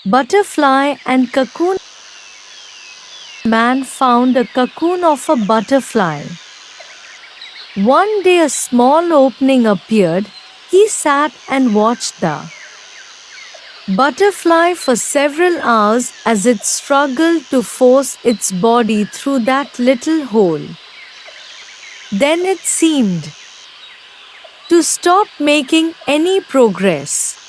Butterfly and cocoon. Man found a cocoon of a butterfly. One day a small opening appeared. He sat and watched the butterfly for several hours as it struggled to force its body through that little hole. Then it seemed to stop making any progress.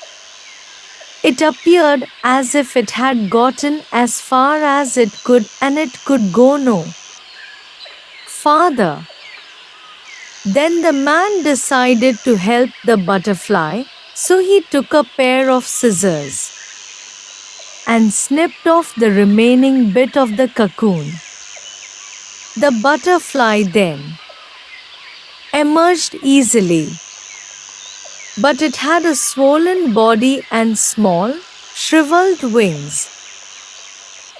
It appeared as if it had gotten as far as it could and it could go no farther. Then the man decided to help the butterfly, so he took a pair of scissors and snipped off the remaining bit of the cocoon. The butterfly then emerged easily, but it had a swollen body and small, shriveled wings.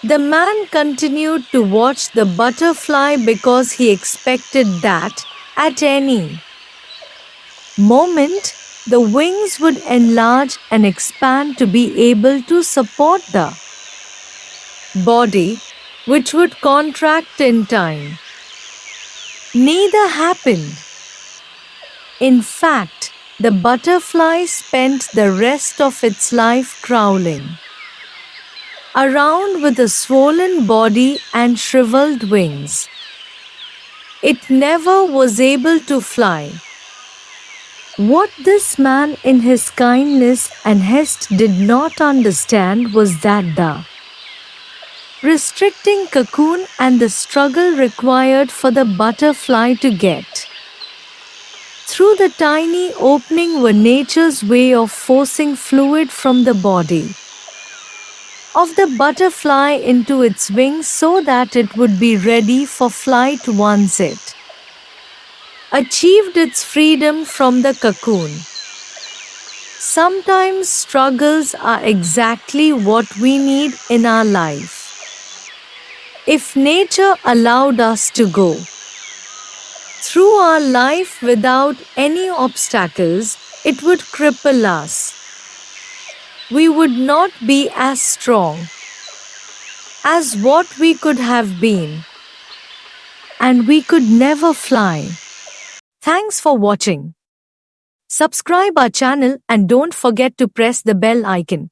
The man continued to watch the butterfly because he expected that, at any moment, the wings would enlarge and expand to be able to support the body, which would contract in time. Neither happened. In fact, the butterfly spent the rest of its life crawling around with a swollen body and shriveled wings. It never was able to fly. What this man in his kindness and haste did not understand was that the restricting cocoon and the struggle required for the butterfly to get through the tiny opening were nature's way of forcing fluid from the body of the butterfly into its wings so that it would be ready for flight once it achieved its freedom from the cocoon. Sometimes struggles are exactly what we need in our life. If nature allowed us to go through our life without any obstacles, it would cripple us. We would not be as strong as what we could have been, and we could never fly. Thanks for watching. Subscribe our channel and don't forget to press the bell icon.